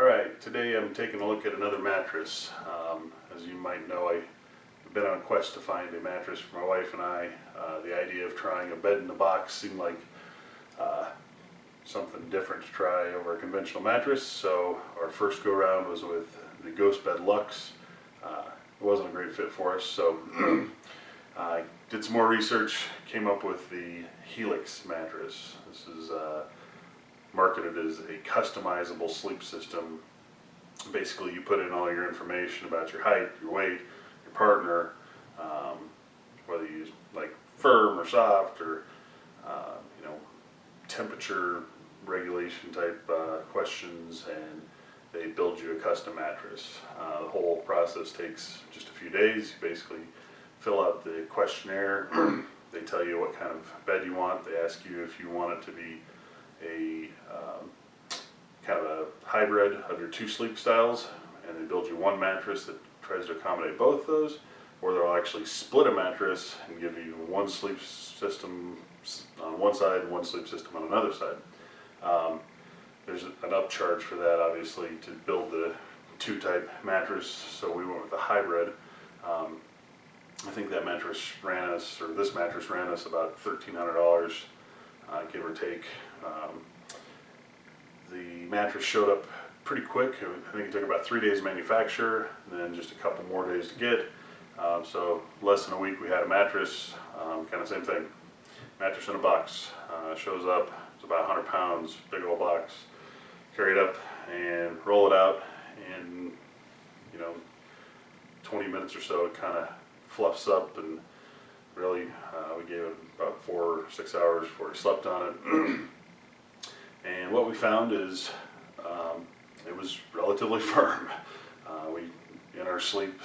Alright, today I'm taking a look at another mattress. As you might know, I've been on a quest to find a mattress for my wife and I. The idea of trying a bed in the box seemed like something different to try over a conventional mattress, so our first go round was with the Ghost Bed Luxe. It wasn't a great fit for us, so I did some more research, came up with the Helix mattress. This is marketed as a customizable sleep system. Basically, you put in all your information about your height, your weight, your partner, whether you use like firm or soft or temperature regulation type questions, and they build you a custom mattress. The whole process takes just a few days. You basically fill out the questionnaire. They tell you what kind of bed you want. They ask you if you want it to be a kind of a hybrid of your two sleep styles, and they build you one mattress that tries to accommodate both those, or they'll actually split a mattress and give you one sleep system on one side and one sleep system on another side. There's an upcharge for that, obviously, to build the two type mattress, so we went with the hybrid. I think that mattress ran us, or this mattress ran us about $1,300, give or take. The mattress showed up pretty quick. I think it took about 3 days to manufacture, and then just a couple more days to get. So less than a week we had a mattress, kind of same thing. Mattress in a box, shows up, it's about 100 pounds, big old box. Carry it up and roll it out, and 20 minutes or so it kind of fluffs up, and really we gave it about 4 or 6 hours before we slept on it. And what we found is it was relatively firm. In our sleep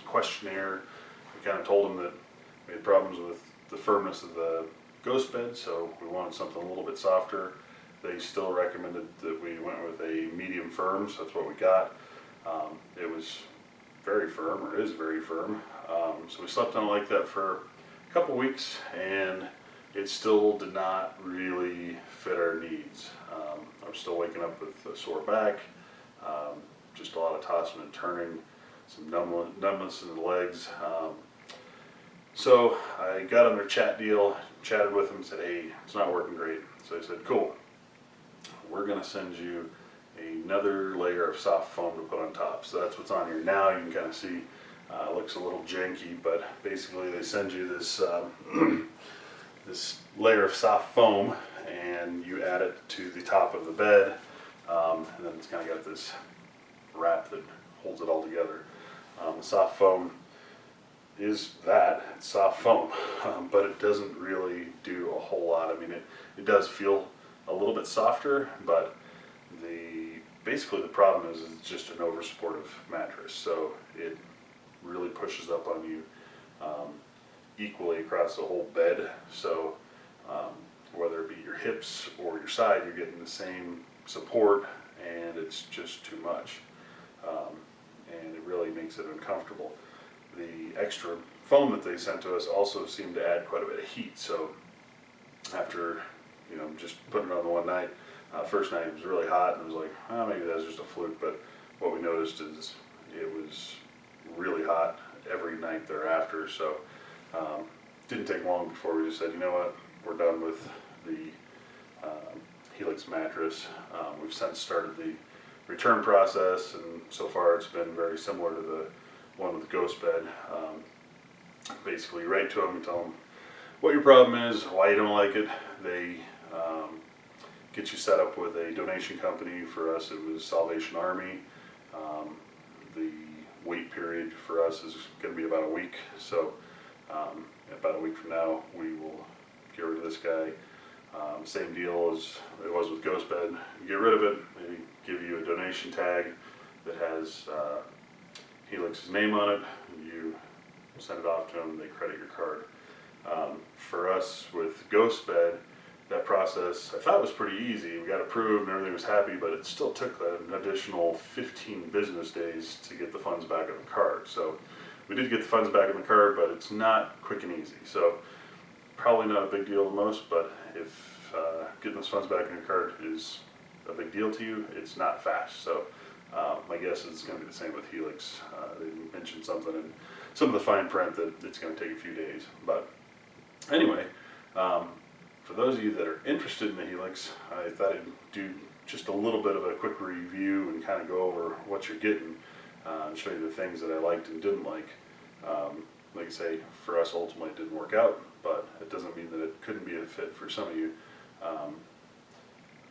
questionnaire, we kind of told them that we had problems with the firmness of the Ghost Bed, so we wanted something a little bit softer. They still recommended that we went with a medium firm, so that's what we got. It was very firm, or is very firm. So we slept on it like that for a couple weeks, and it still did not really fit our needs. I was still waking up with a sore back, just a lot of tossing and turning, some numbness in the legs. So I got on their chat deal, chatted with them, and said, hey, it's not working great. So they said, cool, we're going to send you another layer of soft foam to put on top. So that's what's on here now. You can kind of see it looks a little janky, but basically they send you this this layer of soft foam, and you add it to the top of the bed, and then it's kind of got this wrap that holds it all together. The soft foam is it's soft foam, but it doesn't really do a whole lot. I mean, it does feel a little bit softer, but basically the problem is it's just an over-supportive mattress, so it really pushes up on you equally across the whole bed. So whether it be your hips or your side, you're getting the same support, and it's just too much, and it really makes it uncomfortable. The extra foam that they sent to us also seemed to add quite a bit of heat, so after just putting it on the one night, first night it was really hot, and it was like, oh, maybe that's just a fluke, but what we noticed is it was really hot every night thereafter. So didn't take long before we just said, you know what, we're done with the Helix mattress. We've since started the return process, and so far it's been very similar to the one with the Ghost Bed. Basically, write to them and tell them what your problem is, why you don't like it. They get you set up with a donation company. For us, it was Salvation Army. The wait period for us is going to be about a week, so about a week from now we will get rid of this guy. Same deal as it was with Ghost Bed. You get rid of it, they give you a donation tag that has Helix's name on it. You send it off to them, they credit your card. For us with Ghost Bed, that process I thought was pretty easy. We got approved and everything was happy, but it still took an additional 15 business days to get the funds back on the card. So we did get the funds back on the card, but it's not quick and easy. So probably not a big deal to most, but if getting those funds back on your card is a big deal to you, it's not fast. So my guess is it's going to be the same with Helix. They mentioned something in some of the fine print that it's going to take a few days. But anyway, for those of you that are interested in the Helix, I thought I'd do just a little bit of a quick review and kind of go over what you're getting and show you the things that I liked and didn't like. Like I say, for us ultimately it didn't work out, but it doesn't mean that it couldn't be a fit for some of you.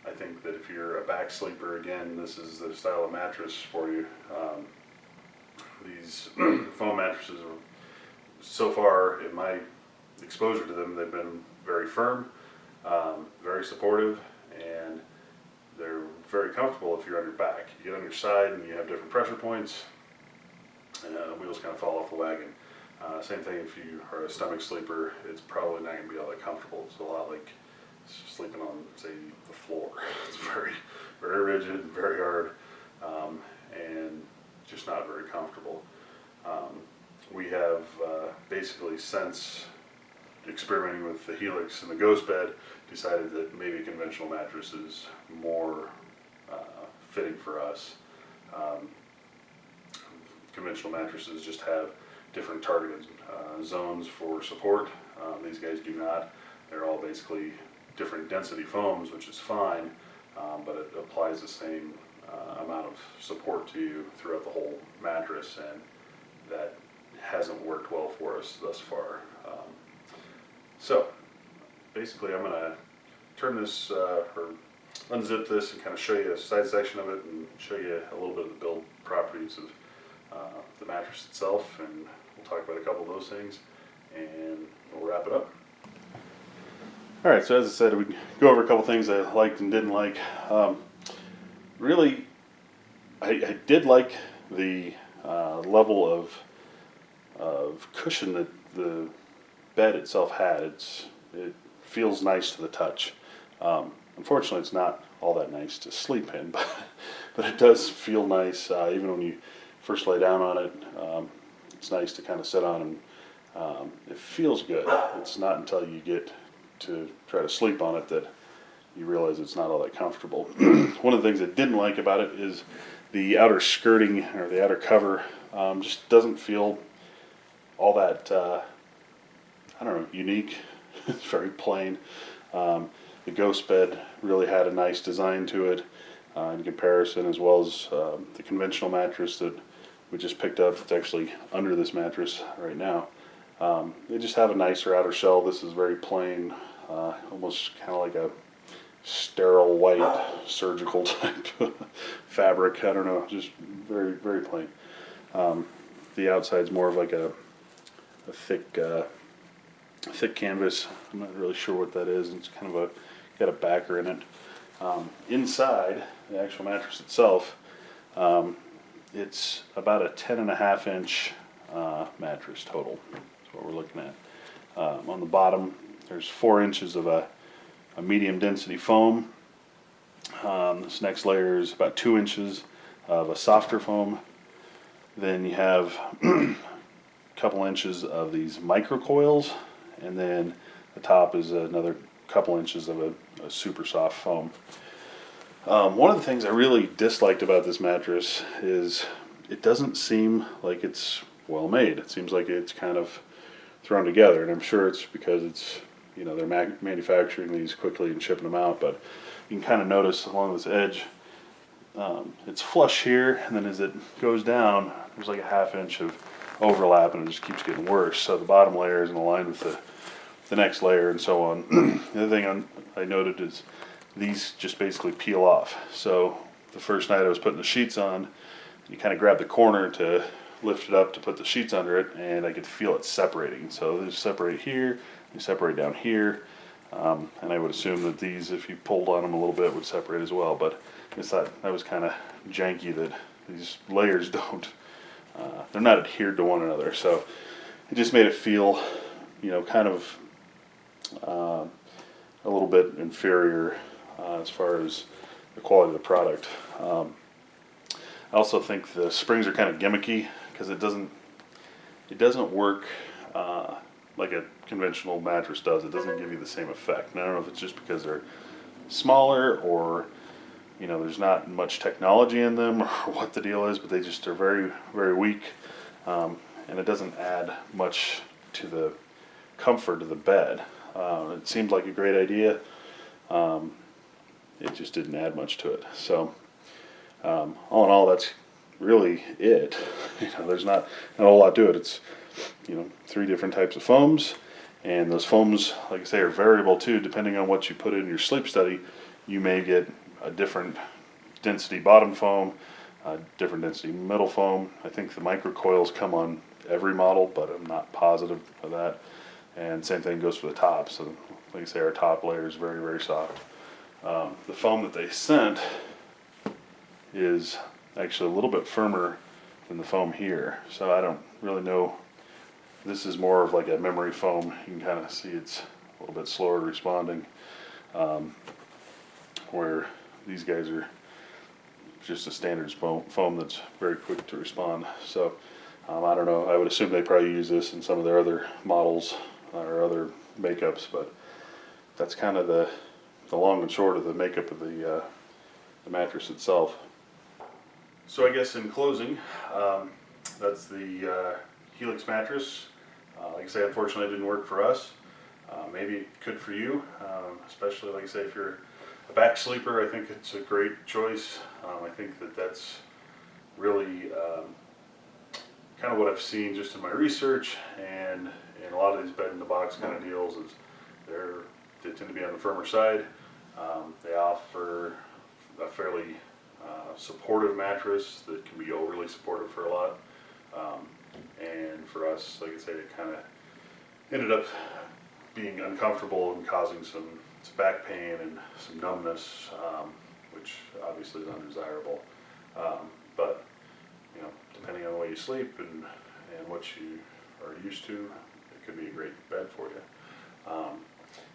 I think that if you're a back sleeper, again, this is the style of mattress for you. These foam mattresses, so far in my exposure to them, they've been very firm, very supportive, and they're very comfortable if you're on your back. You get on your side and you have different pressure points, and wheels kind of fall off the wagon. Same thing if you are a stomach sleeper, it's probably not going to be all that comfortable. It's a lot like sleeping on, say, the floor. It's very, very rigid, very hard, and just not very comfortable. We have basically, since experimenting with the Helix and the Ghost Bed, decided that maybe a conventional mattress is more fitting for us. Conventional mattresses just have different targeted zones for support. These guys do not. They're all basically different density foams, which is fine, but it applies the same amount of support to you throughout the whole mattress, and that hasn't worked well for us thus far. So basically I'm going to turn this or unzip this and kind of show you a side section of it and show you a little bit of the build properties of the mattress itself, and we'll talk about a couple of those things and we'll wrap it up. Alright, so as I said, we go over a couple things I liked and didn't like. Really, I did like the level of cushion that the bed itself had. It feels nice to the touch. Unfortunately, it's not all that nice to sleep in, but it does feel nice even when you first lay down on it. It's nice to kind of sit on, and it feels good. It's not until you get to try to sleep on it that you realize it's not all that comfortable. One of the things I didn't like about it is the outer skirting or the outer cover just doesn't feel all that, I don't know, unique. It's very plain. The Ghost Bed really had a nice design to it in comparison, as well as the conventional mattress that we just picked up. It's actually under this mattress right now. They just have a nicer outer shell. This is very plain, almost kind of like a sterile white surgical type fabric. I don't know, just very, very plain. The outside's more of like a thick canvas. I'm not really sure what that is. It's kind of got a backer in it. Inside the actual mattress itself, it's about a 10.5 inch mattress total. That's what we're looking at. On the bottom, there's 4 inches of a medium density foam. This next layer is about 2 inches of a softer foam. Then you have a couple inches of these micro coils, and then the top is another couple inches of a super soft foam. One of the things I really disliked about this mattress is it doesn't seem like it's well made. It seems like it's kind of thrown together, and I'm sure it's because it's, you know, they're manufacturing these quickly and shipping them out, but you can kind of notice along this edge, it's flush here, and then as it goes down, there's like a 1/2 inch of overlap, and it just keeps getting worse. So the bottom layer isn't aligned with the next layer, and so on. The other thing I noted is these just basically peel off. So the first night I was putting the sheets on, you kind of grab the corner to lift it up to put the sheets under it, and I could feel it separating. So they separate here, they separate down here, and I would assume that these, if you pulled on them a little bit, would separate as well. But I just thought that was kind of janky that these layers don't, they're not adhered to one another. So it just made it feel, you know, kind of a little bit inferior as far as the quality of the product. I also think the springs are kind of gimmicky because it doesn't work like a conventional mattress does. It doesn't give you the same effect. And I don't know if it's just because they're smaller or you know, there's not much technology in them or what the deal is, but they just are very, very weak. And it doesn't add much to the comfort of the bed. It seemed like a great idea. It just didn't add much to it. So all in all, that's really it. You know, there's not a whole lot to it. It's, you know, 3 different types of foams, and those foams, like I say, are variable too. Depending on what you put in your sleep study, you may get a different density bottom foam, a different density middle foam. I think the microcoils come on every model, but I'm not positive of that. And same thing goes for the top. So like I say, our top layer is very, very soft. The foam that they sent is actually a little bit firmer than the foam here. So I don't really know. This is more of like a memory foam. You can kind of see it's a little bit slower responding, where these guys are just a standard foam that's very quick to respond. So I don't know. I would assume they probably use this in some of their other models or other makeups, but that's kind of the long and short of the makeup of the mattress itself. So I guess in closing, that's the Helix mattress. Like I say, unfortunately it didn't work for us. Maybe it could for you, especially like I say, if you're a back sleeper. I think it's a great choice. I think that that's really kind of what I've seen just in my research, and in a lot of these bed-in-the-box kind of deals is they tend to be on the firmer side. They offer a fairly supportive mattress that can be overly supportive for a lot. And for us, like I say, it kind of ended up being uncomfortable and causing some back pain and some numbness, which obviously is undesirable. But you know, depending on the way you sleep and what you are used to, it could be a great bed for you.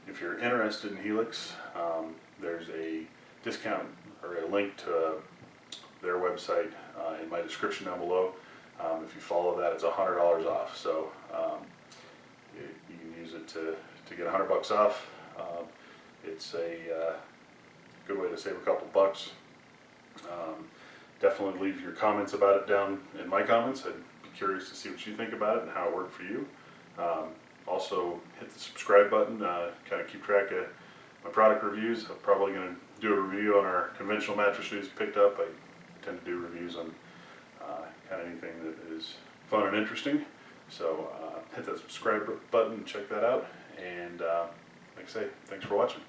If you're interested in Helix, there's a discount or a link to their website in my description down below. If you follow that, it's $100 off. So you can use it to get $100 off. It's a good way to save a couple bucks. Definitely leave your comments about it down in my comments. I'd be curious to see what you think about it and how it worked for you. Also hit the subscribe button, kind of keep track of my product reviews. I'm probably going to do a review on our conventional mattress we just picked up. I tend to do reviews on kind of anything that is fun and interesting. So hit that subscribe button, check that out, and like I say, thanks for watching.